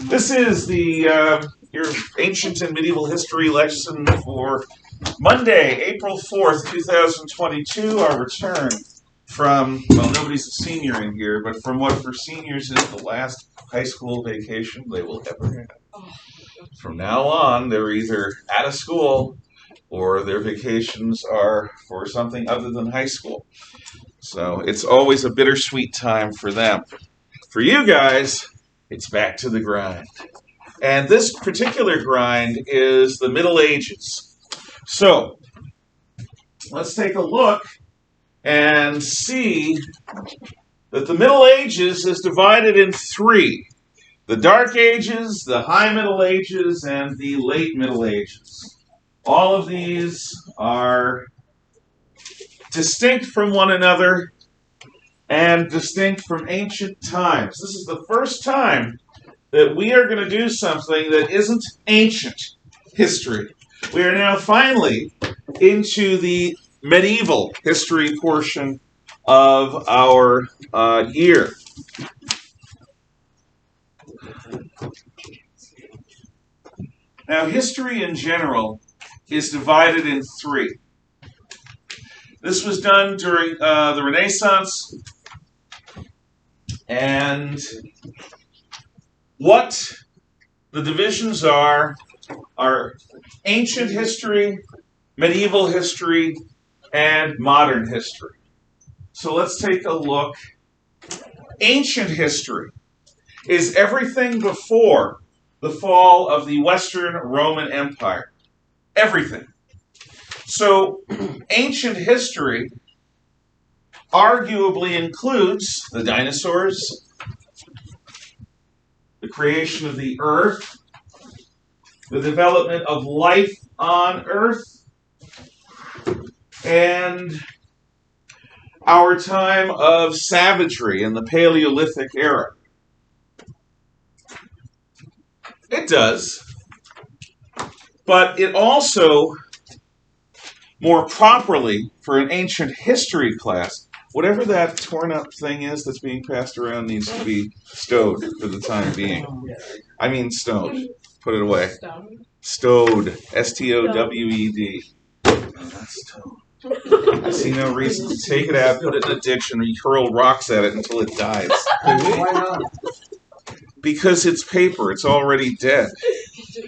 This is your ancient and medieval history lesson for Monday, April 4th, 2022. Our return from, well, nobody's a senior in here, but from what for seniors is the last high school vacation they will ever have. From now on, they're either out of school or their vacations are for something other than high school. So it's always a bittersweet time for them. For you guys, it's back to the grind. And this particular grind is the Middle Ages. So let's take a look and see that the Middle Ages is divided in three: the Dark Ages, the High Middle Ages, and the Late Middle Ages. All of these are distinct from one another and distinct from ancient times. This is the first time that we are going to do something that isn't ancient history. We are now finally into the medieval history portion of our year. Now, history in general is divided in three. This was done during the Renaissance, and what the divisions are ancient history, medieval history, and modern history. So let's take a look. Ancient history is everything before the fall of the Western Roman Empire. Everything. So ancient history arguably includes the dinosaurs, the creation of the earth, the development of life on earth, and our time of savagery in the Paleolithic era. It does, but it also, more properly, for an ancient history class, whatever that torn up thing is that's being passed around needs to be stowed for the time being. I mean stowed. Put it away. Stowed. S-T-O-W-E-D. That's stowed. I see no reason to take it out, put it in a ditch, and hurl rocks at it until it dies. Why not? Because it's paper. It's already dead.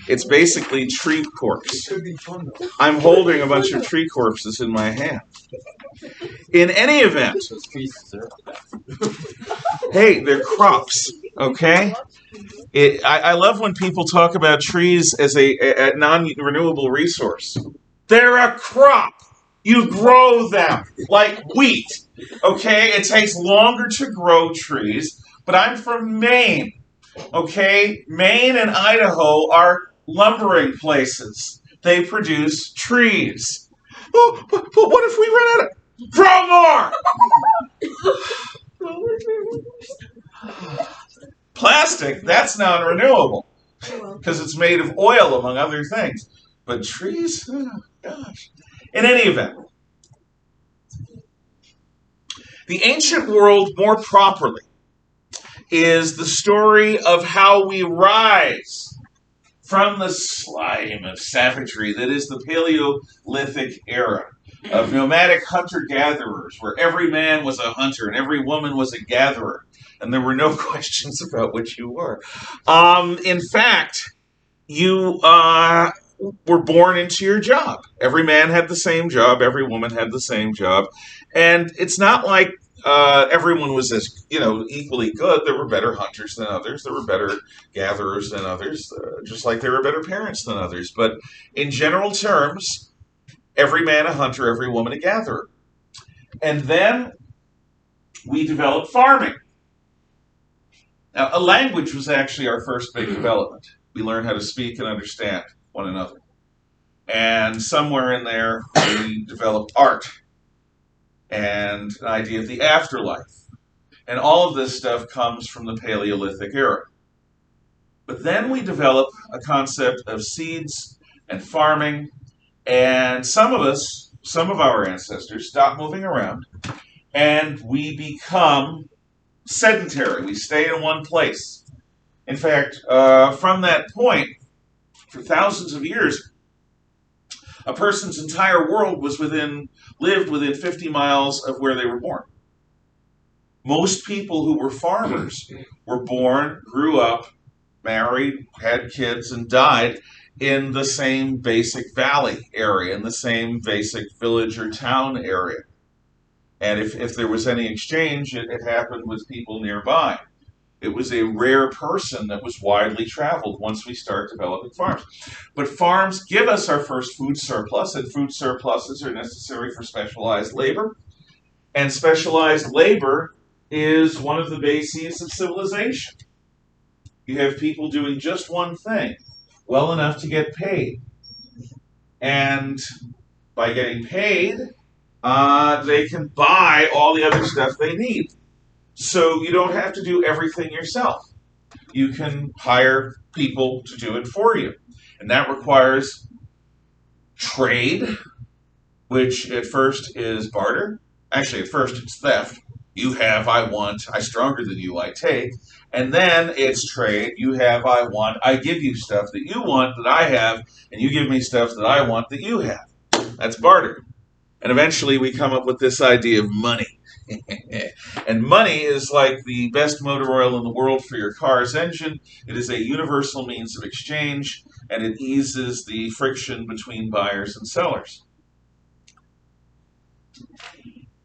It's basically tree corpse. I'm holding a bunch of tree corpses in my hand. In any event, hey, they're crops, okay? I love when people talk about trees as a non-renewable resource. They're a crop. You grow them like wheat, okay? It takes longer to grow trees, but I'm from Maine. Okay, Maine and Idaho are lumbering places. They produce trees. Oh, but what if we run out of... Grow more! Plastic, that's non-renewable because it's made of oil, among other things. But trees? Oh, gosh. In any event, the ancient world, more properly, is the story of how we rise from the slime of savagery that is the Paleolithic era of nomadic hunter-gatherers, where every man was a hunter and every woman was a gatherer, and there were no questions about which you were. In fact, you were born into your job. Every man had the same job, every woman had the same job, and it's not like everyone was as equally good. There were better hunters than others. There were better gatherers than others, just like there were better parents than others. But in general terms, every man a hunter, every woman a gatherer. And then we developed farming. Now, a language was actually our first big development. We learned how to speak and understand one another. And somewhere in there, we developed art and an idea of the afterlife. And all of this stuff comes from the Paleolithic era. But then we develop a concept of seeds and farming, and some of our ancestors stop moving around, and we become sedentary. We stay in one place. In fact, from that point, for thousands of years, a person's entire world lived within 50 miles of where they were born. Most people who were farmers were born, grew up, married, had kids, and died in the same basic valley area, in the same basic village or town area. And if there was any exchange, it happened with people nearby. It was a rare person that was widely traveled once we start developing farms. But farms give us our first food surplus, and food surpluses are necessary for specialized labor. And specialized labor is one of the bases of civilization. You have people doing just one thing well enough to get paid. And by getting paid, they can buy all the other stuff they need. So you don't have to do everything yourself. You can hire people to do it for you. And that requires trade, which at first is barter. Actually, at first it's theft. You have, I want, I stronger than you, I take. And then it's trade. You have, I want, I give you stuff that you want that I have, and you give me stuff that I want that you have. That's barter. And eventually we come up with this idea of money. And money is like the best motor oil in the world for your car's engine. It is a universal means of exchange, and it eases the friction between buyers and sellers.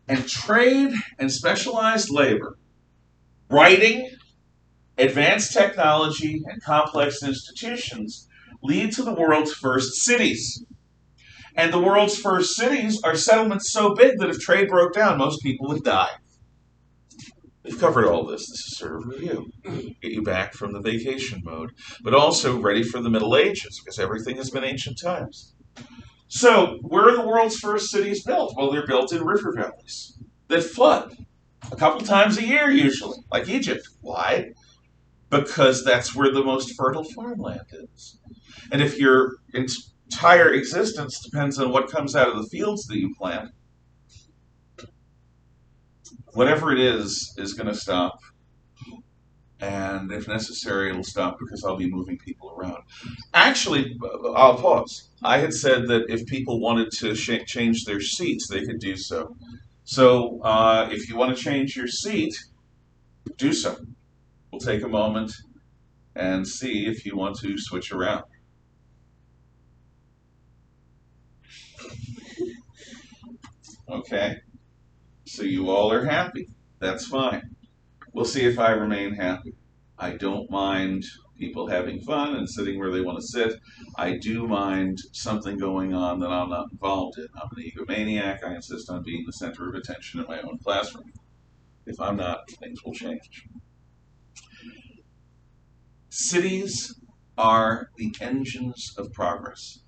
And trade and specialized labor, writing, advanced technology, and complex institutions lead to the world's first cities. And the world's first cities are settlements so big that if trade broke down, most people would die. We've covered all this. This is sort of a review. Get you back from the vacation mode, but also ready for the Middle Ages, because everything has been ancient times. So, where are the world's first cities built? Well, they're built in river valleys that flood a couple times a year, usually, like Egypt. Why? Because that's where the most fertile farmland is. And if your entire existence depends on what comes out of the fields that you plant, whatever it is going to stop. And if necessary, it'll stop because I'll be moving people around. Actually, I'll pause. I had said that if people wanted to change their seats, they could do so. So if you want to change your seat, do so. We'll take a moment and see if you want to switch around. Okay, so you all are happy. That's fine. We'll see if I remain happy. I don't mind people having fun and sitting where they want to sit. I do mind something going on that I'm not involved in. I'm an egomaniac. I insist on being the center of attention in my own classroom. If I'm not, things will change. Cities are the engines of progress.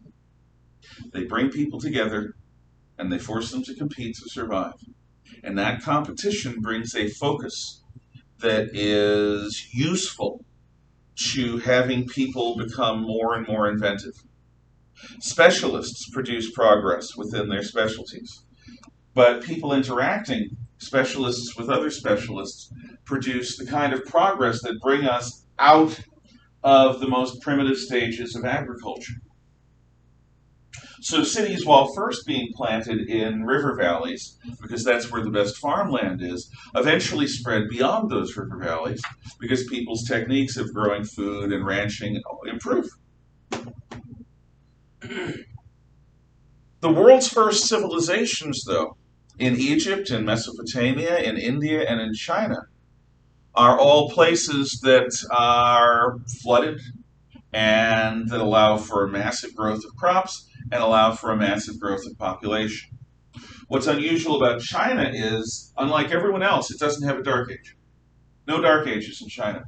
They bring people together and they force them to compete to survive. And that competition brings a focus that is useful to having people become more and more inventive. Specialists produce progress within their specialties, but people interacting, specialists with other specialists, produce the kind of progress that bring us out of the most primitive stages of agriculture. So cities, while first being planted in river valleys, because that's where the best farmland is, eventually spread beyond those river valleys because people's techniques of growing food and ranching improve. The world's first civilizations, though, in Egypt, in Mesopotamia, in India, and in China, are all places that are flooded and that allow for a massive growth of crops and allow for a massive growth of population. What's unusual about China is, unlike everyone else, it doesn't have a dark age. No dark ages in China.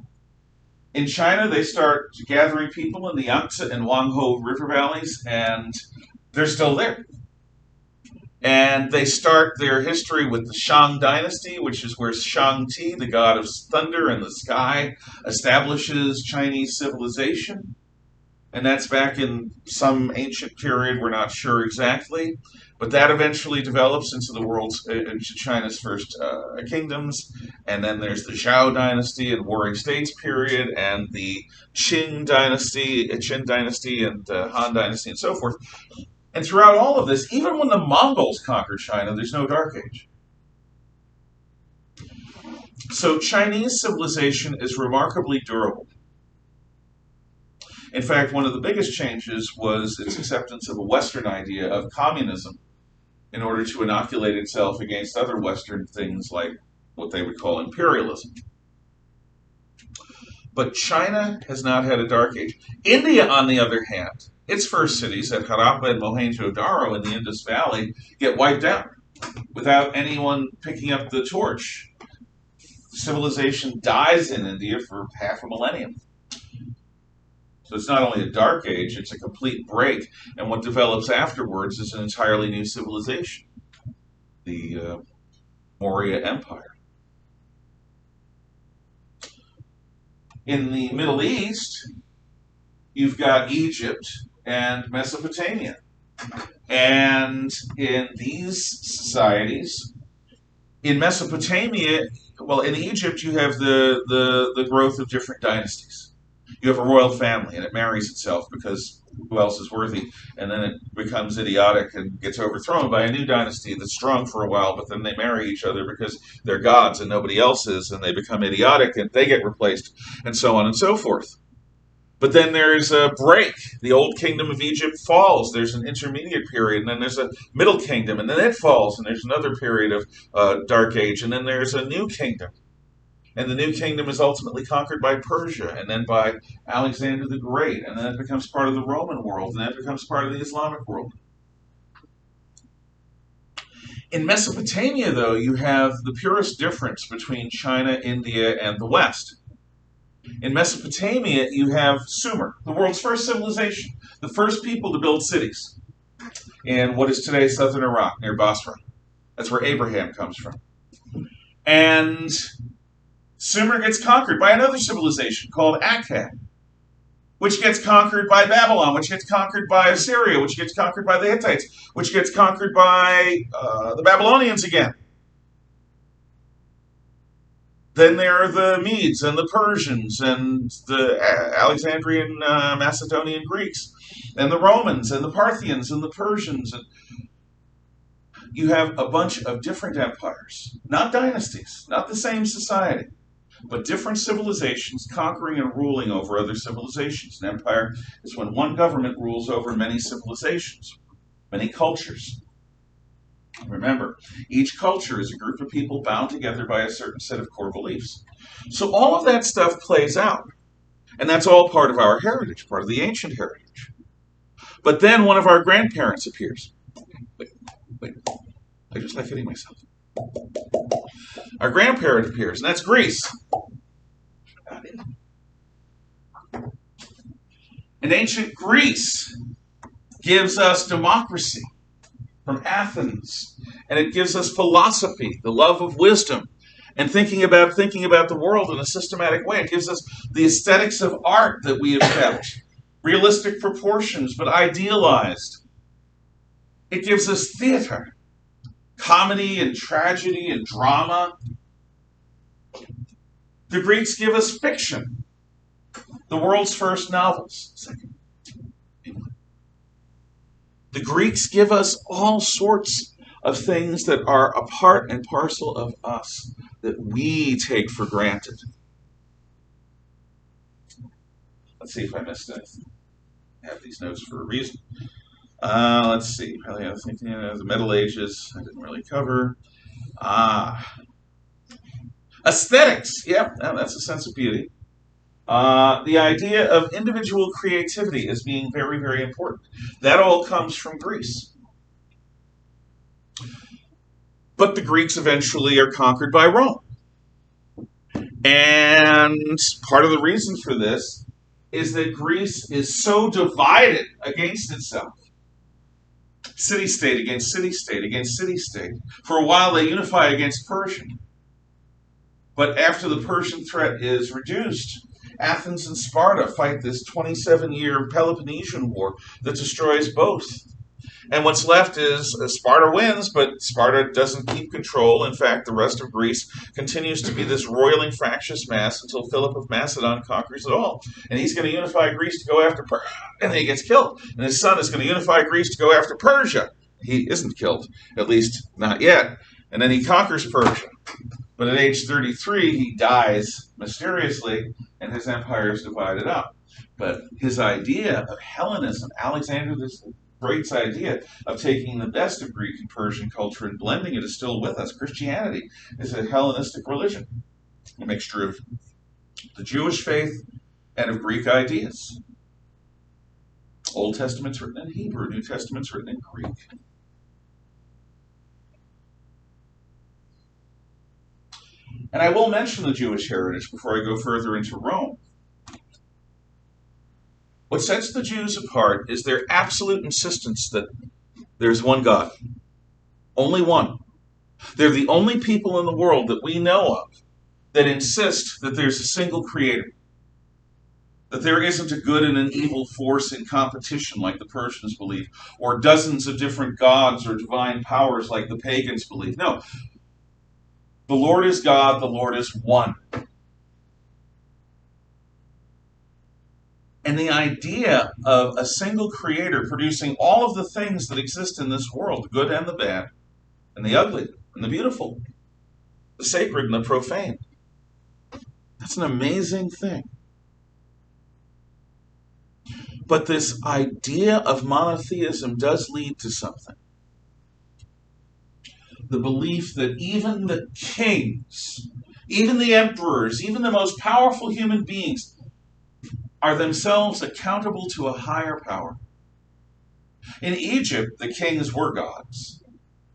In China, they start gathering people in the Yangtze and Huanghe river valleys, and they're still there. And they start their history with the Shang dynasty, which is where Shang-Ti, the god of thunder and the sky, establishes Chinese civilization. and that's back in some ancient period. We're not sure exactly, but that eventually develops into China's first kingdoms, and then there's the Zhao dynasty and Warring States period, and the Qin dynasty, and Han dynasty, and so forth. And throughout all of this, even when the Mongols conquered China, there's no Dark Age. So Chinese civilization is remarkably durable. In fact, one of the biggest changes was its acceptance of a Western idea of communism in order to inoculate itself against other Western things like what they would call imperialism. But China has not had a Dark Age. India, on the other hand, its first cities at Harappa and Mohenjo-Daro in the Indus Valley get wiped out without anyone picking up the torch. Civilization dies in India for half a millennium. So it's not only a Dark Age, it's a complete break. And what develops afterwards is an entirely new civilization, the Maurya Empire. In the Middle East, you've got Egypt and Mesopotamia. And in these societies, in Mesopotamia, well, in Egypt, you have the growth of different dynasties. You have a royal family, and it marries itself because who else is worthy? And then it becomes idiotic and gets overthrown by a new dynasty that's strong for a while, but then they marry each other because they're gods and nobody else is, and they become idiotic and they get replaced, and so on and so forth. But then there's a break. The old kingdom of Egypt falls. There's an intermediate period, and then there's a middle kingdom, and then it falls, and there's another period of Dark Age, and then there's a new kingdom. And the new kingdom is ultimately conquered by Persia, and then by Alexander the Great, and then it becomes part of the Roman world, and then it becomes part of the Islamic world. In Mesopotamia, though, you have the purest difference between China, India, and the West. In Mesopotamia, you have Sumer, the world's first civilization, the first people to build cities in what is today southern Iraq, near Basra. That's where Abraham comes from. And Sumer gets conquered by another civilization called Akkad, which gets conquered by Babylon, which gets conquered by Assyria, which gets conquered by the Hittites, which gets conquered by the Babylonians again. Then there are the Medes and the Persians and the Alexandrian Macedonian Greeks and the Romans and the Parthians and the Persians. And you have a bunch of different empires, not dynasties, not the same society, but different civilizations conquering and ruling over other civilizations. An empire is when one government rules over many civilizations, many cultures. Remember, each culture is a group of people bound together by a certain set of core beliefs. So all of that stuff plays out. And that's all part of our heritage, part of the ancient heritage. But then one of our grandparents appears. Wait. I just like hitting myself. Our grandparent appears, and that's Greece. And ancient Greece gives us democracy from Athens, and it gives us philosophy, the love of wisdom, and thinking about the world in a systematic way. It gives us the aesthetics of art that we have kept, realistic proportions, but idealized. It gives us theater, comedy and tragedy and drama. The Greeks give us fiction, the world's first novels. The Greeks give us all sorts of things that are a part and parcel of us that we take for granted. Let's see if I missed anything. I have these notes for a reason. Let's see. I was thinking the Middle Ages. I didn't really cover. Aesthetics. Yeah, that's a sense of beauty. The idea of individual creativity as being very, very important. That all comes from Greece. But the Greeks eventually are conquered by Rome. And part of the reason for this is that Greece is so divided against itself. City-state against city-state against city-state. For a while they unify against Persia. But after the Persian threat is reduced, Athens and Sparta fight this 27-year Peloponnesian War that destroys both. And what's left is Sparta wins, but Sparta doesn't keep control. In fact, the rest of Greece continues to be this roiling, fractious mass until Philip of Macedon conquers it all. And he's going to unify Greece to go after Persia, and then he gets killed. And his son is going to unify Greece to go after Persia. He isn't killed, at least not yet. And then he conquers Persia. But at age 33, he dies mysteriously, and his empire is divided up. But his idea of Hellenism, Alexander the Great's idea of taking the best of Greek and Persian culture and blending it, is still with us. Christianity is a Hellenistic religion, a mixture of the Jewish faith and of Greek ideas. Old Testament's written in Hebrew, New Testament's written in Greek. And I will mention the Jewish heritage before I go further into Rome. What sets the Jews apart is their absolute insistence that there's one God. Only one. They're the only people in the world that we know of that insist that there's a single creator. That there isn't a good and an evil force in competition like the Persians believe, or dozens of different gods or divine powers like the pagans believe. No. The Lord is God, the Lord is one. And the idea of a single creator producing all of the things that exist in this world, the good and the bad, and the ugly and the beautiful, the sacred and the profane, that's an amazing thing. But this idea of monotheism does lead to something. The belief that even the kings, even the emperors, even the most powerful human beings are themselves accountable to a higher power. In Egypt, the kings were gods.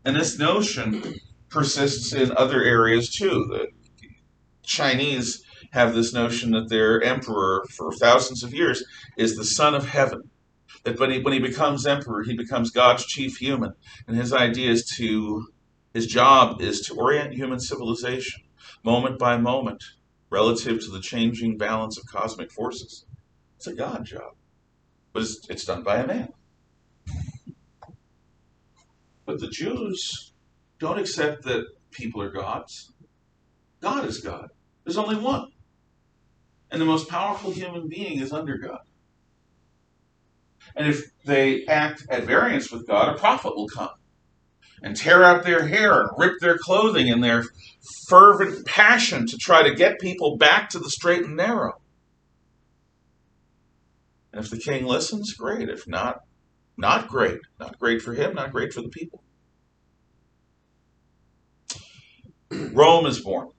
And this notion persists in other areas too. The Chinese have this notion that their emperor for thousands of years is the son of heaven. That when he becomes emperor, he becomes God's chief human. And his job is to orient human civilization, moment by moment, relative to the changing balance of cosmic forces. It's a God job, but it's done by a man. But the Jews don't accept that people are gods. God is God. There's only one. And the most powerful human being is under God. And if they act at variance with God, a prophet will come and tear out their hair and rip their clothing in their fervent passion to try to get people back to the straight and narrow. And if the king listens, great. If not, not great. Not great for him, not great for the people. Rome is born.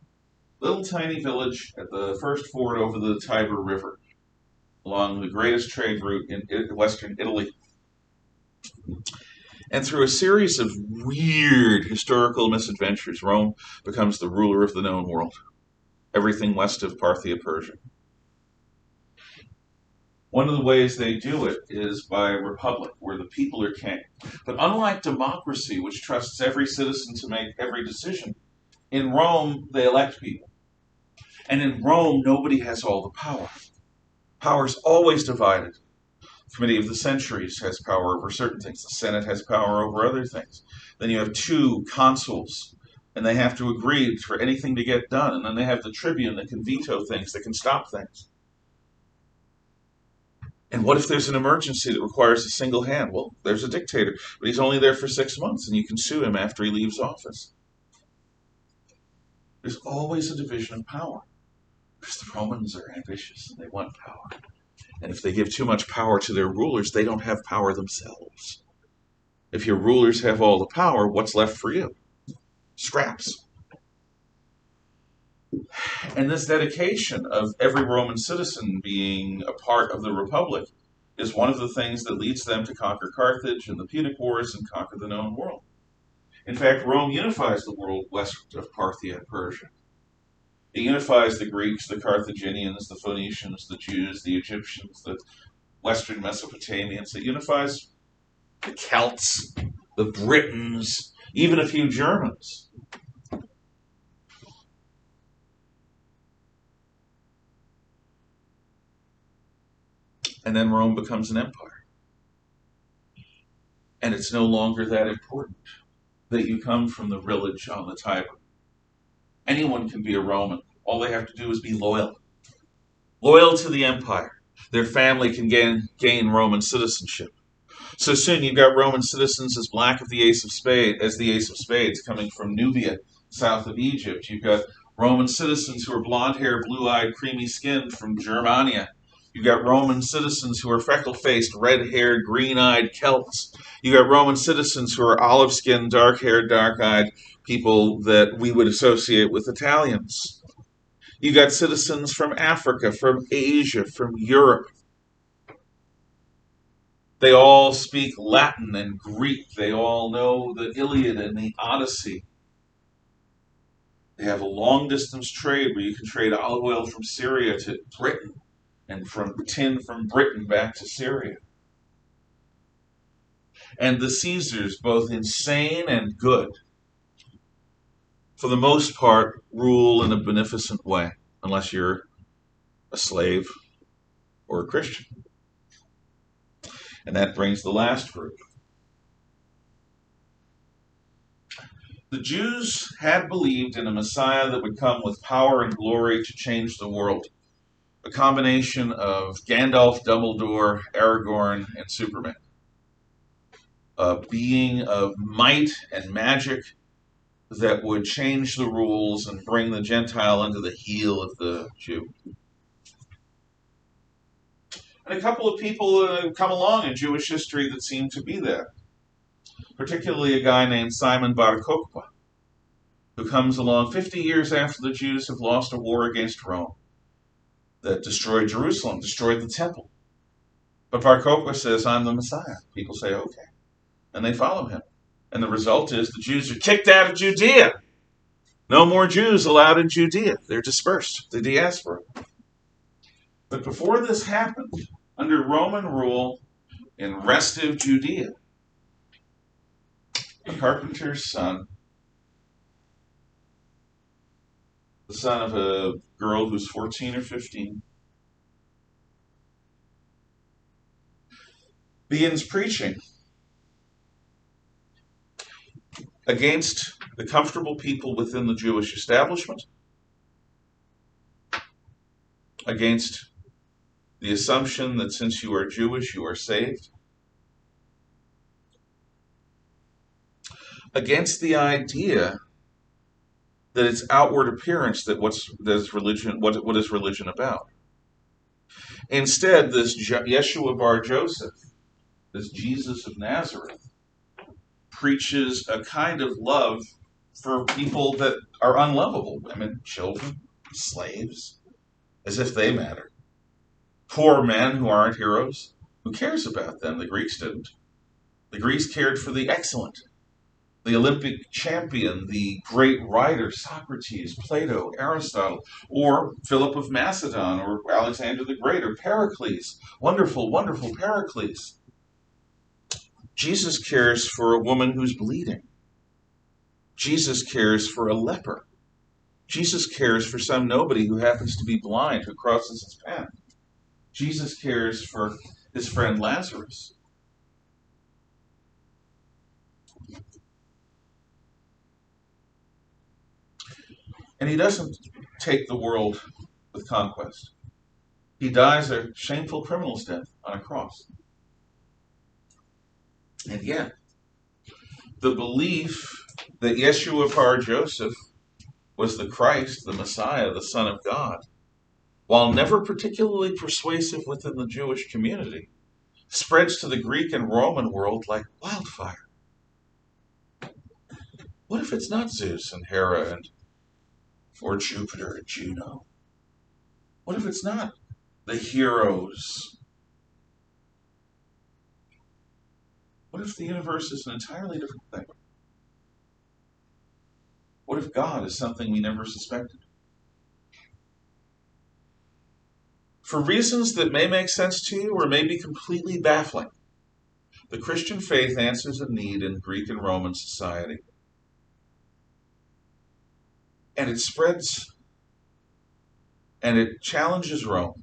Little tiny village at the first ford over the Tiber River, along the greatest trade route in western Italy. And through a series of weird historical misadventures, Rome becomes the ruler of the known world. Everything west of Parthia, Persia. One of the ways they do it is by republic, where the people are king. But unlike democracy, which trusts every citizen to make every decision, in Rome, they elect people. And in Rome, nobody has all the power. Power is always divided. The Committee of the Centuries has power over certain things. The Senate has power over other things. Then you have 2 consuls, and they have to agree for anything to get done. And then they have the tribune that can veto things, that can stop things. And what if there's an emergency that requires a single hand? Well, there's a dictator, but he's only there for 6 months, and you can sue him after he leaves office. There's always a division of power, because the Romans are ambitious and they want power. And if they give too much power to their rulers, they don't have power themselves. If your rulers have all the power, what's left for you? Scraps. And this dedication of every Roman citizen being a part of the Republic is one of the things that leads them to conquer Carthage and the Punic Wars and conquer the known world. In fact, Rome unifies the world west of Parthia and Persia. It unifies the Greeks, the Carthaginians, the Phoenicians, the Jews, the Egyptians, the Western Mesopotamians. It unifies the Celts, the Britons, even a few Germans. And then Rome becomes an empire. And it's no longer that important that you come from the village on the Tiber. Anyone can be a Roman. All they have to do is be loyal. Loyal to the empire. Their family can gain Roman citizenship. So soon you've got Roman citizens as black as the ace of spades coming from Nubia, south of Egypt. You've got Roman citizens who are blonde-haired, blue-eyed, creamy-skinned from Germania. You've got Roman citizens who are freckle-faced, red-haired, green-eyed Celts. You've got Roman citizens who are olive-skinned, dark-haired, dark-eyed people that we would associate with Italians. You've got citizens from Africa, from Asia, from Europe. They all speak Latin and Greek. They all know the Iliad and the Odyssey. They have a long-distance trade where you can trade olive oil from Syria to Britain and from tin from Britain back to Syria. And the Caesars, both insane and good, for the most part, rule in a beneficent way, unless you're a slave or a Christian. And that brings the last group. The Jews had believed in a Messiah that would come with power and glory to change the world. A combination of Gandalf, Dumbledore, Aragorn, and Superman. A being of might and magic that would change the rules and bring the Gentile under the heel of the Jew. And a couple of people have come along in Jewish history that seem to be there. Particularly a guy named Simon Bar Kokhba, who comes along 50 years after the Jews have lost a war against Rome that destroyed Jerusalem, destroyed the temple. But Bar Kokhba says, I'm the Messiah. People say, okay. And they follow him. And the result is the Jews are kicked out of Judea. No more Jews allowed in Judea. They're dispersed, the diaspora. But before this happened, under Roman rule in restive Judea, a carpenter's son, the son of a girl who's 14 or 15, begins preaching against the comfortable people within the Jewish establishment, against the assumption that since you are Jewish, you are saved, against the idea that it's outward appearance that what is religion about. Instead, this Yeshua bar Joseph, this Jesus of Nazareth, preaches a kind of love for people that are unlovable, women, children, slaves, as if they matter. Poor men who aren't heroes. Who cares about them? The Greeks didn't. The Greeks cared for the excellent, the Olympic champion, the great writer, Socrates, Plato, Aristotle, or Philip of Macedon, or Alexander the Great, or Pericles. Wonderful, wonderful Pericles. Jesus cares for a woman who's bleeding. Jesus cares for a leper. Jesus cares for some nobody who happens to be blind who crosses his path. Jesus cares for his friend Lazarus. And he doesn't take the world with conquest. He dies a shameful criminal's death on a cross. And yet, the belief that Yeshua bar Joseph was the Christ, the Messiah, the Son of God, while never particularly persuasive within the Jewish community, spreads to the Greek and Roman world like wildfire. What if it's not Zeus and Hera or Jupiter and Juno? What if it's not the heroes? What if the universe is an entirely different thing? What if God is something we never suspected? For reasons that may make sense to you or may be completely baffling, the Christian faith answers a need in Greek and Roman society. And it spreads and it challenges Rome.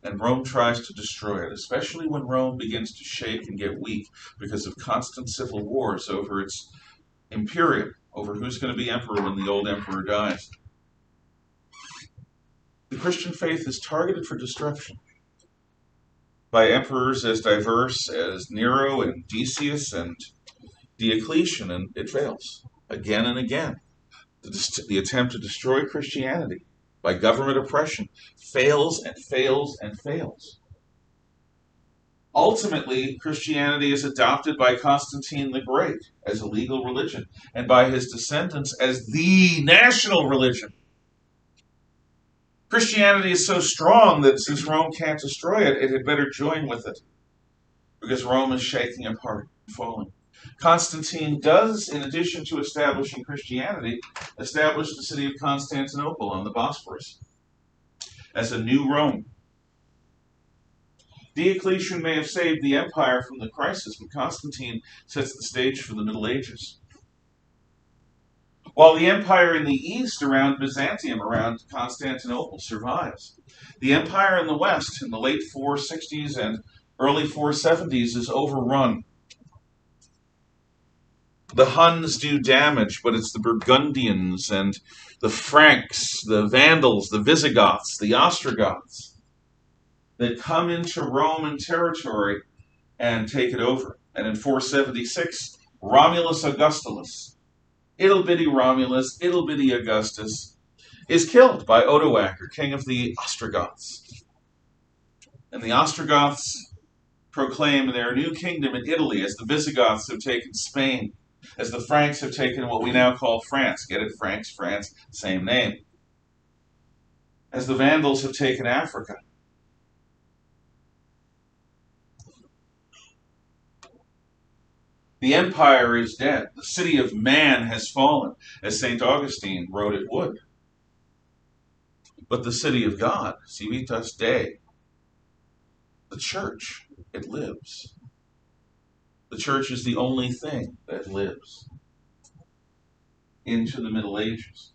And Rome tries to destroy it, especially when Rome begins to shake and get weak because of constant civil wars over its imperium, over who's going to be emperor when the old emperor dies. The Christian faith is targeted for destruction by emperors as diverse as Nero and Decius and Diocletian, and it fails again and again. The attempt to destroy Christianity by government oppression fails and fails and fails. Ultimately, Christianity is adopted by Constantine the Great as a legal religion and by his descendants as the national religion. Christianity is so strong that since Rome can't destroy it, it had better join with it because Rome is shaking apart and falling. Constantine does, in addition to establishing Christianity, establish the city of Constantinople on the Bosphorus as a new Rome. Diocletian may have saved the empire from the crisis, but Constantine sets the stage for the Middle Ages. While the empire in the east around Byzantium, around Constantinople, survives, the empire in the west in the late 460s and early 470s is overrun. The Huns do damage, but it's the Burgundians and the Franks, the Vandals, the Visigoths, the Ostrogoths that come into Roman territory and take it over. And in 476, Romulus Augustulus, ittle bitty Romulus, ittle bitty Augustus, is killed by Odoacer, king of the Ostrogoths. And the Ostrogoths proclaim their new kingdom in Italy as the Visigoths have taken Spain, as the Franks have taken what we now call France. Get it? Franks, France, same name. As the Vandals have taken Africa. The empire is dead. The city of man has fallen, as St. Augustine wrote it would. But the city of God, Civitas Dei, the church, it lives. The church is the only thing that lives into the Middle Ages.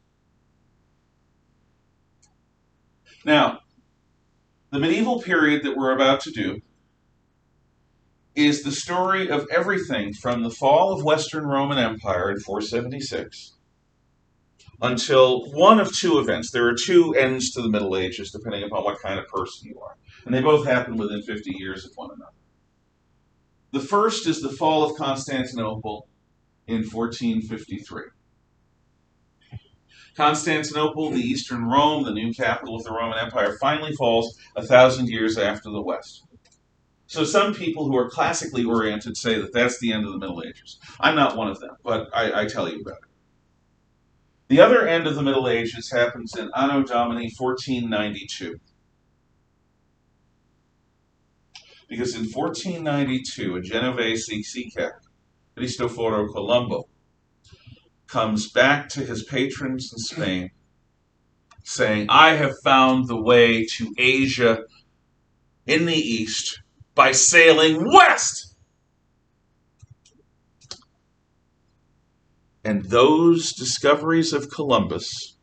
Now, the medieval period that we're about to do is the story of everything from the fall of Western Roman Empire in 476 until one of two events. There are two ends to the Middle Ages, depending upon what kind of person you are. And they both happen within 50 years of one another. The first is the fall of Constantinople in 1453. Constantinople, the Eastern Rome, the new capital of the Roman Empire, finally falls 1,000 years after the West. So some people who are classically oriented say that that's the end of the Middle Ages. I'm not one of them, but I tell you about it. The other end of the Middle Ages happens in Anno Domini 1492. Because in 1492, a Genovese sea captain, Cristoforo Colombo, comes back to his patrons in Spain saying, I have found the way to Asia in the east by sailing west. And those discoveries of Columbus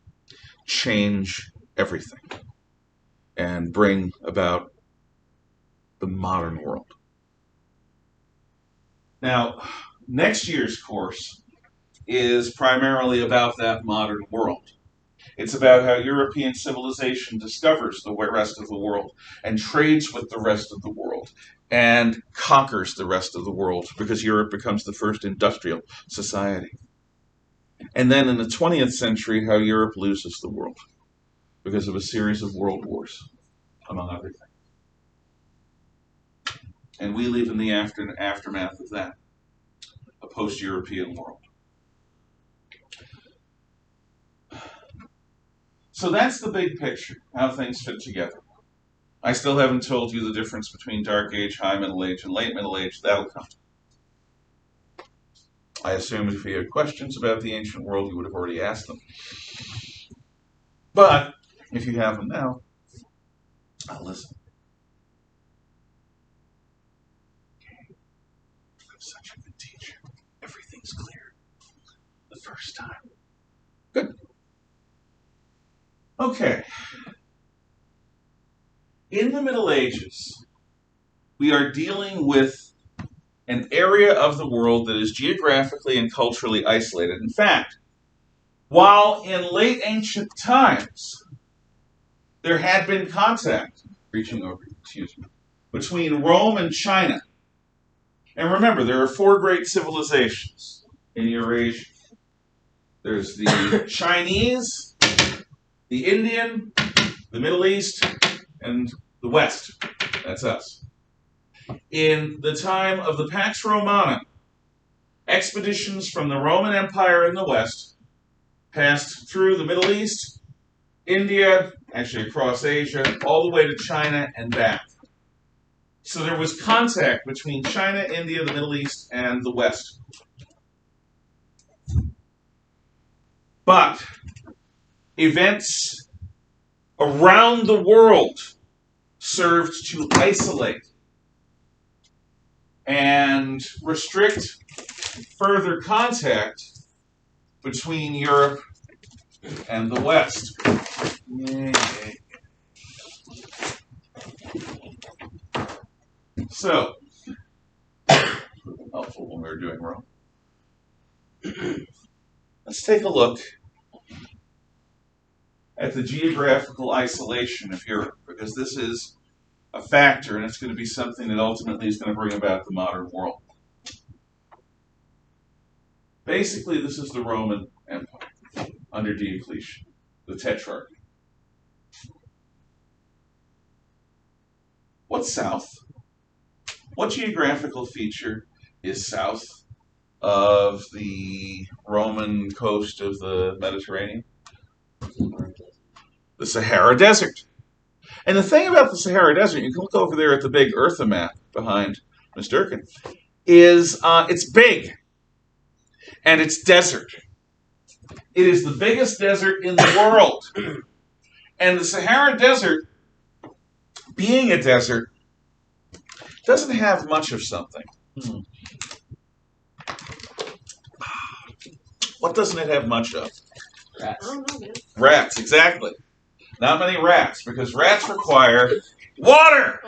change everything and bring about the modern world. Now, next year's course is primarily about that modern world. It's about how European civilization discovers the rest of the world and trades with the rest of the world and conquers the rest of the world because Europe becomes the first industrial society. And then in the 20th century, how Europe loses the world because of a series of world wars, among other things. And we live in the aftermath of that, a post-European world. So that's the big picture, how things fit together. I still haven't told you the difference between Dark Age, High Middle Age, and Late Middle Age. That'll come. I assume if you had questions about the ancient world, you would have already asked them. But if you have them now, I'll listen. I'm such a good teacher. Everything's clear the first time. Good. Okay. In the Middle Ages, we are dealing with an area of the world that is geographically and culturally isolated. In fact, while in late ancient times there had been contact, between Rome and China. And remember, there are four great civilizations in Eurasia. There's the Chinese, the Indian, the Middle East, and the West. That's us. In the time of the Pax Romana, expeditions from the Roman Empire in the West passed through the Middle East, India, actually across Asia, all the way to China and back. So there was contact between China, India, the Middle East, and the West. But events around the world served to isolate and restrict further contact between Europe and the West. So, helpful when we were doing Rome. Let's take a look at the geographical isolation of Europe, because this is a factor, and it's going to be something that ultimately is going to bring about the modern world. Basically, this is the Roman Empire under Diocletian, the Tetrarchy. What's south? What geographical feature is south of the Roman coast of the Mediterranean? The Sahara Desert. And the thing about the Sahara Desert, you can look over there at the big Eartha map behind Ms. Durkin, is it's big and it's desert. It is the biggest desert in the world. And the Sahara Desert, being a desert, doesn't have much of something. What doesn't it have much of? Rats. Rats, exactly. Not many rats, because rats require water!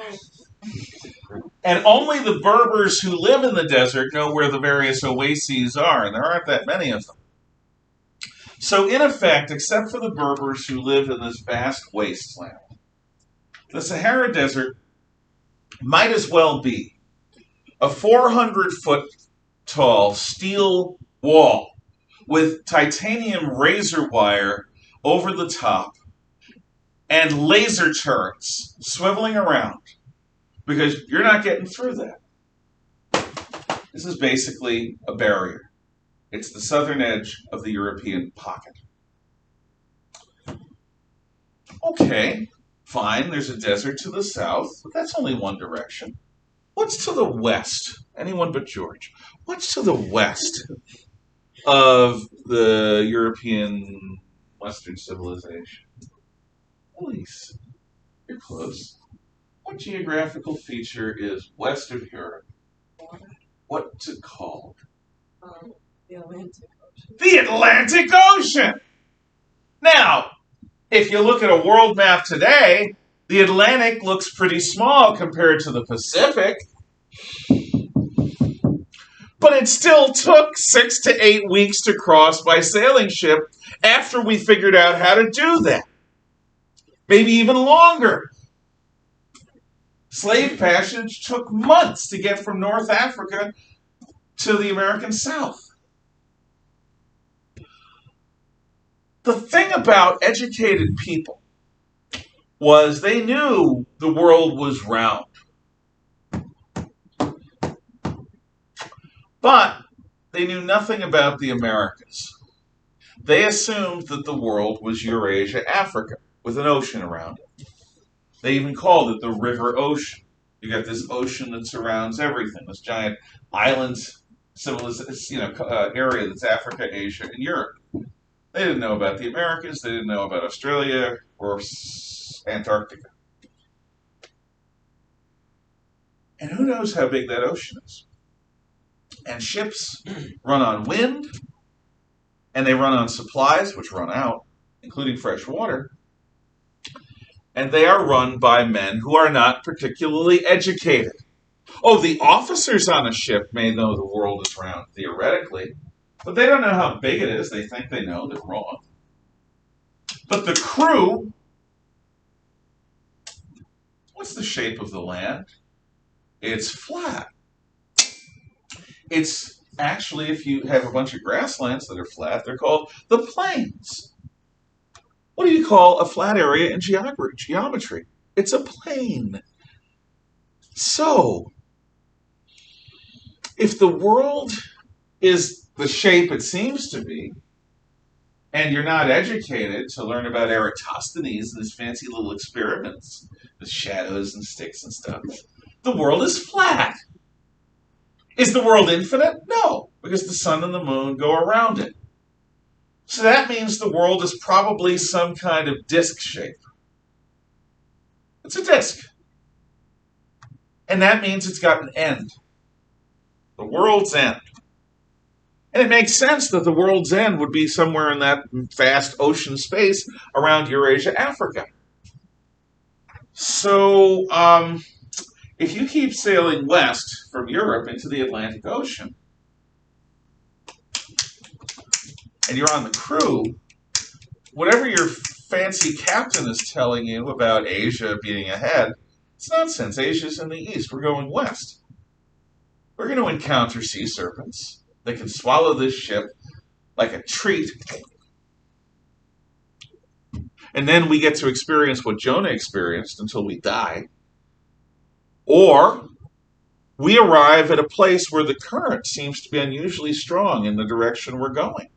And only the Berbers who live in the desert know where the various oases are, and there aren't that many of them. So in effect, except for the Berbers who live in this vast wasteland, the Sahara Desert might as well be a 400-foot tall steel wall with titanium razor wire over the top and laser turrets swiveling around, because you're not getting through that. This is basically a barrier. It's the southern edge of the European pocket. Okay, fine, there's a desert to the south, but that's only one direction. What's to the west? Anyone but George. What's to the west of the European Western civilization? Elise, you're close. What geographical feature is west of Europe? What's it called? The Atlantic Ocean. The Atlantic Ocean! Now, if you look at a world map today, the Atlantic looks pretty small compared to the Pacific. But it still took 6 to 8 weeks to cross by sailing ship after we figured out how to do that. Maybe even longer. Slave passage took months to get from North Africa to the American South. The thing about educated people was they knew the world was round. But they knew nothing about the Americas. They assumed that the world was Eurasia, Africa, with an ocean around it. They even called it the River Ocean. You got this ocean that surrounds everything, this giant island area that's Africa, Asia, and Europe. They didn't know about the Americas. They didn't know about Australia or Antarctica. And who knows how big that ocean is? And ships run on wind, and they run on supplies, which run out, including fresh water. and they are run by men who are not particularly educated. Oh, the officers on a ship may know the world is round, theoretically, but they don't know how big it is. They think they know. They're wrong. But the crew, what's the shape of the land? It's flat. It's actually, if you have a bunch of grasslands that are flat, they're called the plains. What do you call a flat area in geometry? It's a plane. So, if the world is the shape it seems to be, and you're not educated to learn about Eratosthenes and his fancy little experiments with shadows and sticks and stuff, the world is flat. Is the world infinite? No, because the sun and the moon go around it. So that means the world is probably some kind of disk shape. It's a disk. And that means it's got an end. The world's end. And it makes sense that the world's end would be somewhere in that vast ocean space around Eurasia, Africa. So, if you keep sailing west from Europe into the Atlantic Ocean, and you're on the crew, whatever your fancy captain is telling you about Asia being ahead, it's nonsense. Asia's in the east. We're going west. We're going to encounter sea serpents. They can swallow this ship like a treat. And then we get to experience what Jonah experienced until we die. Or we arrive at a place where the current seems to be unusually strong in the direction we're going.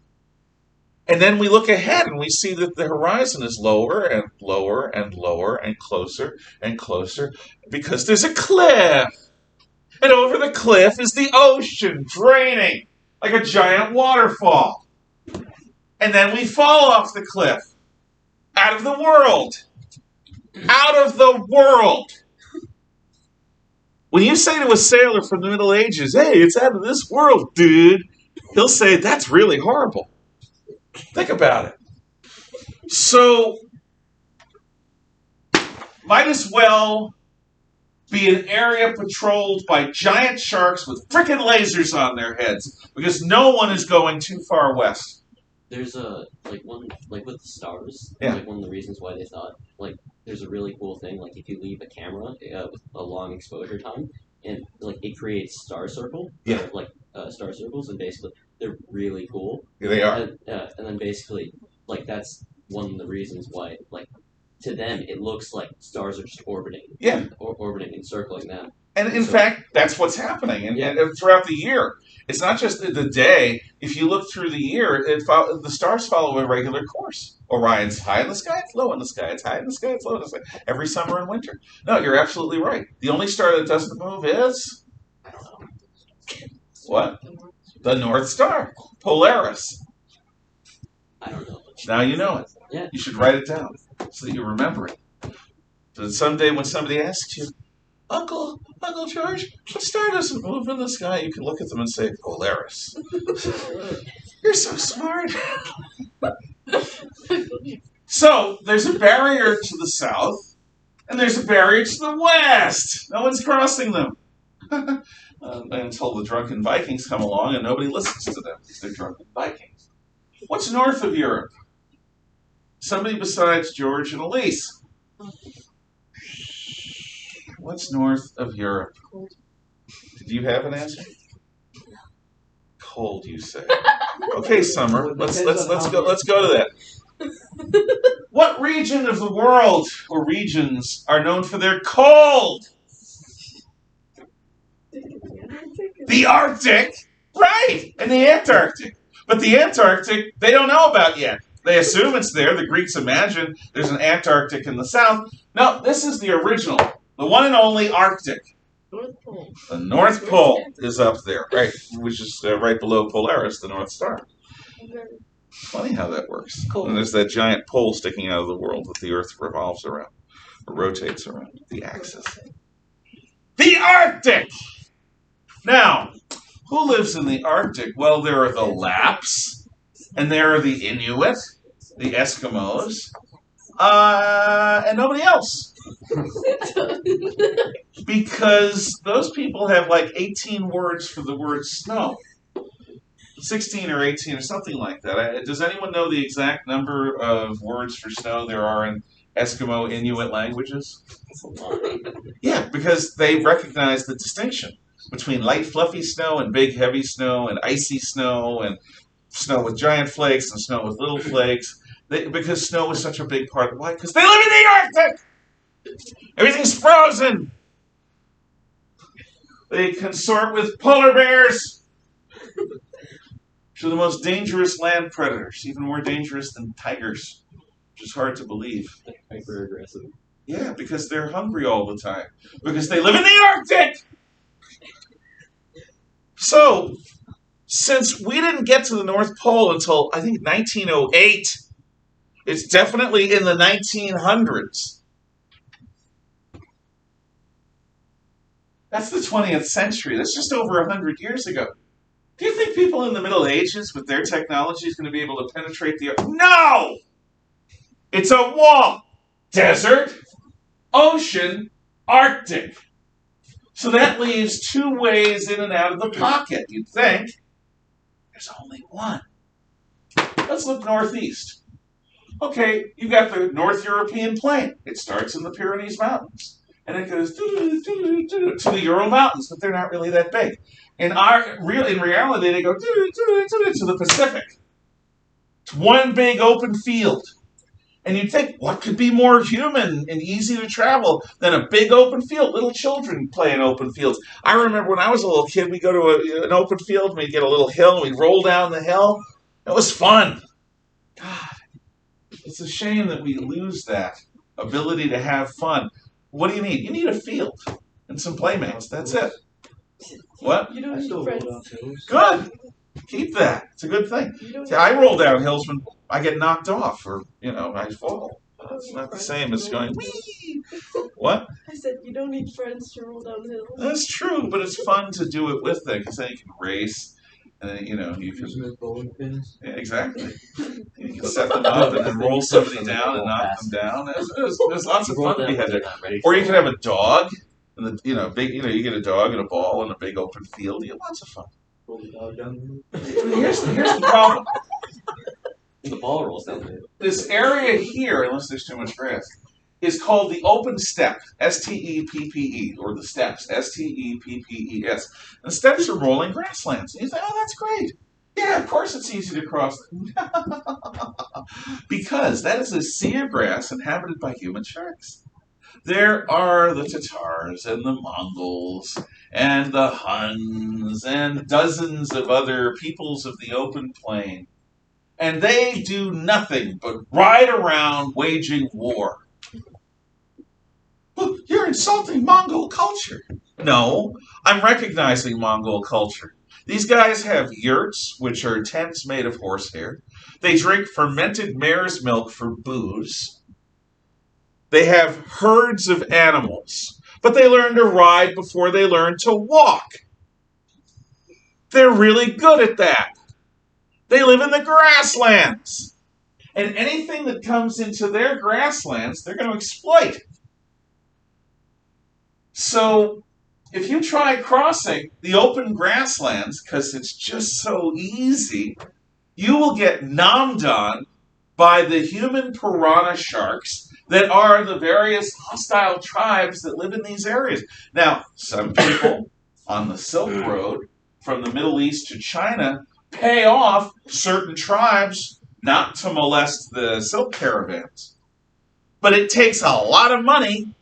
And then we look ahead and we see that the horizon is lower and lower and lower and closer because there's a cliff. And over the cliff is the ocean draining like a giant waterfall. And then we fall off the cliff. Out of the world. Out of the world. When you say to a sailor from the Middle Ages, hey, it's out of this world, dude, he'll say, that's really horrible. Think about it. So, might as well be an area patrolled by giant sharks with frickin' lasers on their heads, because no one is going too far west. There's one with the stars. Yeah. Like one of the reasons why they thought there's a really cool thing. Like if you leave a camera with a long exposure time, and it creates star circle. Yeah. Star circles, and basically they're really cool. Yeah, they are. And then basically that's one of the reasons why to them it looks like stars are just orbiting. Yeah. Orbiting and circling them. And in fact, that's what's happening. And throughout the year, it's not just the day. If you look through the year, the stars follow a regular course. Orion's high in the sky, it's low in the sky. It's high in the sky, it's low in the sky. Every summer and winter. No, you're absolutely right. The only star that doesn't move is... I don't know. What? The North Star. Polaris. I don't know. Now you know it. Yeah. You should write it down so that you remember it. So that someday when somebody asks you, Uncle George, what star doesn't move in the sky? You can look at them and say, Polaris. You're so smart. So, there's a barrier to the south, and there's a barrier to the west. No one's crossing them. Until the drunken Vikings come along, and nobody listens to them because they're drunken Vikings. What's north of Europe? Somebody besides George and Elise. What's north of Europe? Cold. Did you have an answer? Cold, you say. Okay, Summer. Let's go to that. What region of the world or regions are known for their cold? The Arctic, right? And the Antarctic. But the Antarctic, they don't know about yet. They assume it's there. The Greeks imagine there's an Antarctic in the south. No, this is the original. The one and only Arctic. North Pole. The North Pole is up there, right? Which is right below Polaris, the North Star. Funny how that works. Cool. And there's that giant pole sticking out of the world that the Earth revolves around, or rotates around, the axis. The Arctic! Now, who lives in the Arctic? Well, there are the Lapps, and there are the Inuit, the Eskimos, and nobody else. Because those people have like 18 words for the word snow. 16 or 18 or something like that. Does anyone know the exact number of words for snow there are in Eskimo Inuit languages? That's a lot. Yeah, because they recognize the distinction between light fluffy snow and big heavy snow and icy snow and snow with giant flakes and snow with little flakes. Because snow is such a big part of life. Because they live in the Arctic! Everything's frozen! They consort with polar bears! Which are the most dangerous land predators, even more dangerous than tigers, which is hard to believe. Hyper aggressive. Yeah, because they're hungry all the time. Because they live in the Arctic! So, since we didn't get to the North Pole until, I think, 1908, it's definitely in the 1900s. That's the 20th century. That's just over 100 years ago. Do you think people in the Middle Ages with their technology is going to be able to penetrate the Arctic? No! It's a wall. Desert, ocean, Arctic. So that leaves two ways in and out of the pocket. You'd think there's only one. Let's look northeast. Okay, you've got the North European plain. It starts in the Pyrenees Mountains. And it goes to the Ural Mountains, but they're not really that big. In reality, they go to the Pacific. It's one big open field. And you'd think, what could be more human and easy to travel than a big open field? Little children play in open fields. I remember when I was a little kid, we'd go to an open field, and we'd get a little hill, and we'd roll down the hill. It was fun. God, it's a shame that we lose that ability to have fun. What do you need? You need a field and some playmates. That's it. What? You don't need friends. Good. Keep that. It's a good thing. See, I roll down hills when I get knocked off or, I fall. It's not the same as going, whee! What? I said you don't need friends to roll down hills. That's true, but it's fun to do it with them because then you can race. And then, you can... Using bowling pins? Yeah, exactly. You can set them up and then roll somebody down and knock them down. There's lots of fun to be had there. Or you can have a dog. And you get a dog and a ball in a big open field. You get lots of fun. Roll the dog down Here's the problem. The ball rolls down there. This area here, unless there's too much grass, is called the open steppe, S-T-E-P-P-E, or the steppes, S-T-E-P-P-E-S. And steppes are rolling grasslands. And you think, oh, that's great. Yeah, of course it's easy to cross. Because that is a sea of grass inhabited by human sharks. There are the Tatars and the Mongols and the Huns and dozens of other peoples of the open plain. And they do nothing but ride around waging war. Look, you're insulting Mongol culture. No, I'm recognizing Mongol culture. These guys have yurts, which are tents made of horsehair. They drink fermented mare's milk for booze. They have herds of animals, but they learn to ride before they learn to walk. They're really good at that. They live in the grasslands. And anything that comes into their grasslands, they're going to exploit. So, if you try crossing the open grasslands, because it's just so easy, you will get nommed on by the human piranha sharks that are the various hostile tribes that live in these areas. Now, some people on the Silk Road from the Middle East to China pay off certain tribes not to molest the silk caravans. But it takes a lot of money,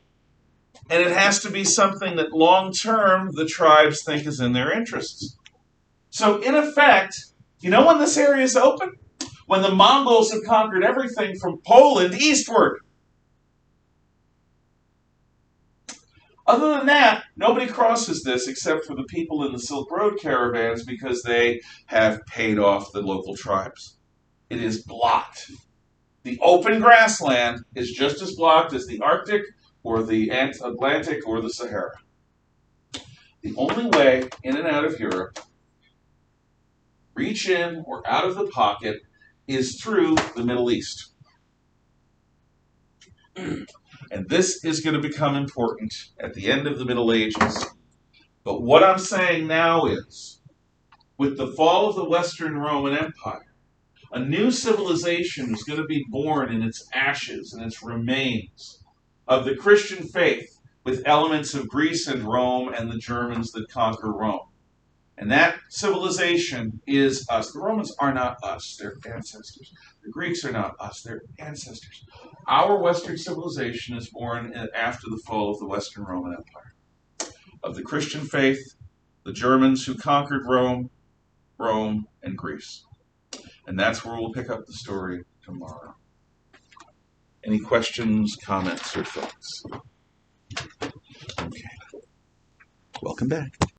and it has to be something that long-term the tribes think is in their interests. So, in effect, you know when this area is open? When the Mongols have conquered everything from Poland eastward. Other than that, nobody crosses this except for the people in the Silk Road caravans because they have paid off the local tribes. It is blocked. The open grassland is just as blocked as the Arctic or the Atlantic or the Sahara. The only way in and out of Europe, reach in or out of the pocket, is through the Middle East. And this is going to become important at the end of the Middle Ages. But what I'm saying now is, with the fall of the Western Roman Empire, a new civilization is going to be born in its ashes and its remains of the Christian faith, with elements of Greece and Rome and the Germans that conquer Rome. And that civilization is us. The Romans are not us, they're ancestors. The Greeks are not us, they're ancestors. Our Western civilization is born after the fall of the Western Roman Empire. Of the Christian faith, the Germans who conquered Rome, and Greece. And that's where we'll pick up the story tomorrow. Any questions, comments, or thoughts? Okay. Welcome back.